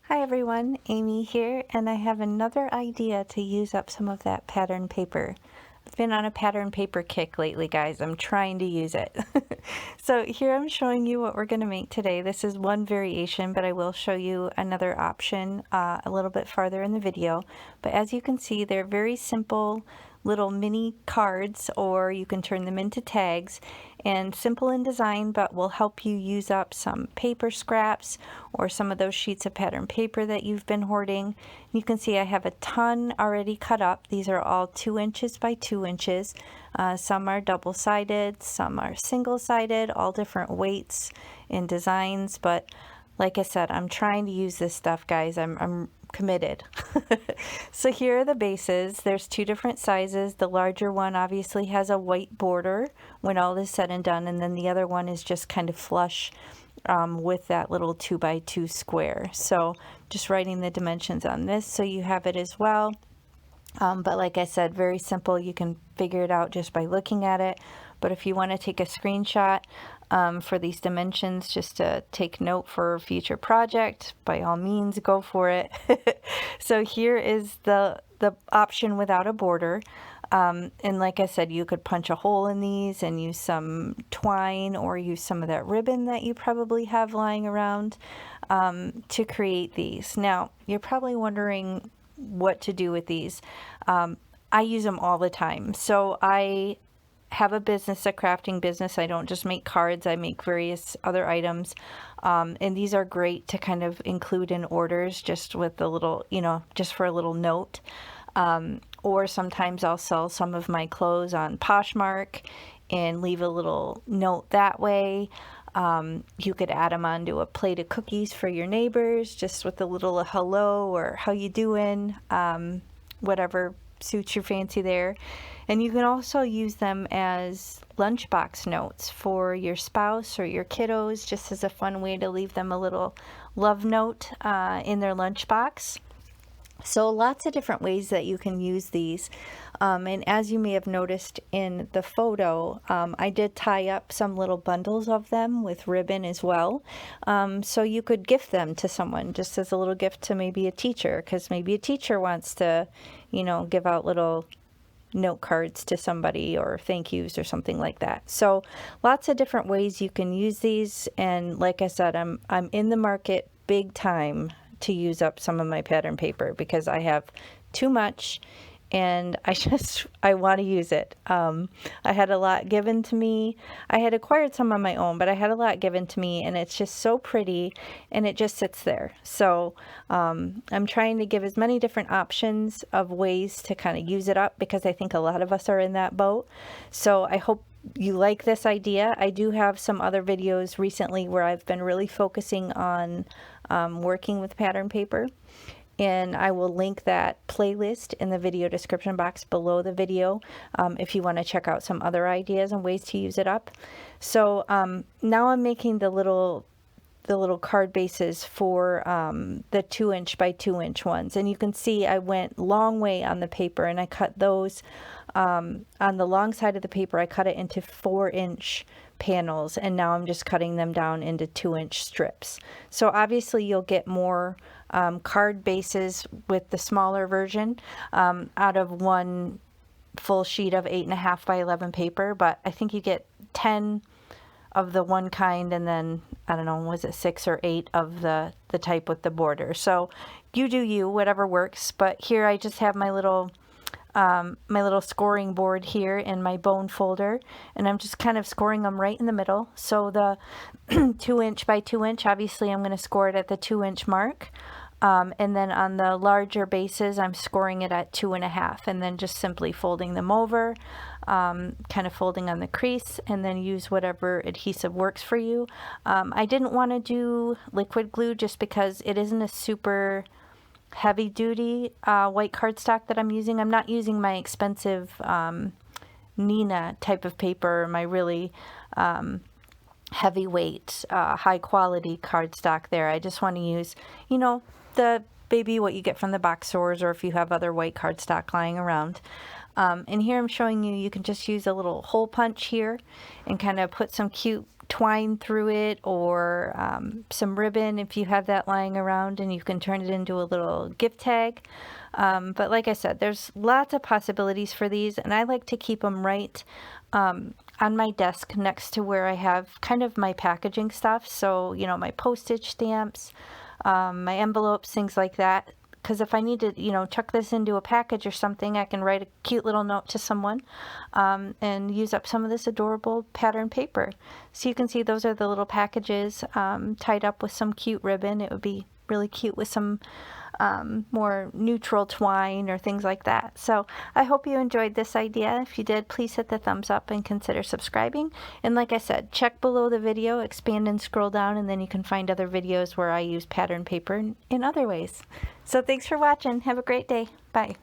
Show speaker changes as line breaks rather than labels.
Hi everyone, Amy here, and I have another idea to use up some of that pattern paper. I've been on a pattern paper kick lately, guys. I'm trying to use it. So here I'm showing you what we're going to make today. This is one variation, but I will show you another option a little bit farther in the video. But as you can see, they're very simple little mini cards, or you can turn them into tags, and simple in design, but will help you use up some paper scraps or some of those sheets of pattern paper that you've been hoarding. You can see I have a ton already cut up. These are all 2 inches by 2 inches. Some are double-sided, some are single-sided, all different weights and designs, but like I said, I'm trying to use this stuff, guys. I'm committed. So here are the bases. There's 2 different sizes. The larger one obviously has a white border when all is said and done, and then the other one is just kind of flush with that little 2 by 2 square. So just writing the dimensions on this so you have it as well. But like I said, very simple. You can figure it out just by looking at it. But if you want to take a screenshot for these dimensions, just to take note for a future project, by all means, go for it. So here is the option without a border. And like I said, you could punch a hole in these and use some twine or use some of that ribbon that you probably have lying around to create these. Now, you're probably wondering what to do with these. I use them all the time. So I have a business, a crafting business. I don't just make cards, I make various other items. And these are great to kind of include in orders just with a little, just for a little note. Or sometimes I'll sell some of my clothes on Poshmark and leave a little note that way. You could add them onto a plate of cookies for your neighbors, just with a little hello or how you doing, whatever suits your fancy there. And you can also use them as lunchbox notes for your spouse or your kiddos, just as a fun way to leave them a little love note in their lunchbox. So lots of different ways that you can use these. And as you may have noticed in the photo, I did tie up some little bundles of them with ribbon as well. So you could gift them to someone just as a little gift to maybe a teacher, because maybe a teacher wants to, give out little note cards to somebody or thank yous or something like that. So lots of different ways you can use these. And like I said, I'm in the market big time to use up some of my pattern paper because I have too much and I want to use it. I had a lot given to me. I had acquired some on my own, but I had a lot given to me, and it's just so pretty and it just sits there. So I'm trying to give as many different options of ways to kind of use it up because I think a lot of us are in that boat. So I hope you like this idea. I do have some other videos recently where I've been really focusing on working with pattern paper, and I will link that playlist in the video description box below the video if you want to check out some other ideas and ways to use it up. So now I'm making the little card bases for the 2 inch by 2 inch ones, and you can see I went long way on the paper, and I cut those on the long side of the paper. I cut it into 4-inch panels, and now I'm just cutting them down into 2-inch strips. So obviously you'll get more card bases with the smaller version out of one full sheet of 8.5 by 11 paper, but I think you get 10 of the one kind, and then I don't know, was it 6 or 8 of the type with the border. So you do you, whatever works. But here I just have my little scoring board here in my bone folder, and I'm just kind of scoring them right in the middle. So the 2 inch by 2 inch, obviously I'm going to score it at the 2 inch mark. And then on the larger bases, I'm scoring it at 2.5, and then just simply folding them over, kind of folding on the crease, and then use whatever adhesive works for you. I didn't want to do liquid glue just because it isn't a super heavy duty white cardstock that I'm using. I'm not using my expensive Nina type of paper, my really heavyweight, high quality cardstock there. I just want to use, the maybe what you get from the box stores, or if you have other white cardstock lying around. And here I'm showing you, you can just use a little hole punch here and kind of put some cute twine through it, or some ribbon if you have that lying around, and you can turn it into a little gift tag. But like I said, there's lots of possibilities for these, and I like to keep them right on my desk next to where I have kind of my packaging stuff. So, you know, my postage stamps, my envelopes, things like that. Because if I need to, you know, chuck this into a package or something, I can write a cute little note to someone and use up some of this adorable pattern paper. So you can see those are the little packages tied up with some cute ribbon. It would be really cute with some more neutral twine or things like that. So I hope you enjoyed this idea. If you did, please hit the thumbs up and consider subscribing. And like I said, check below the video, expand and scroll down, and then you can find other videos where I use pattern paper in other ways. So thanks for watching. Have a great day. Bye.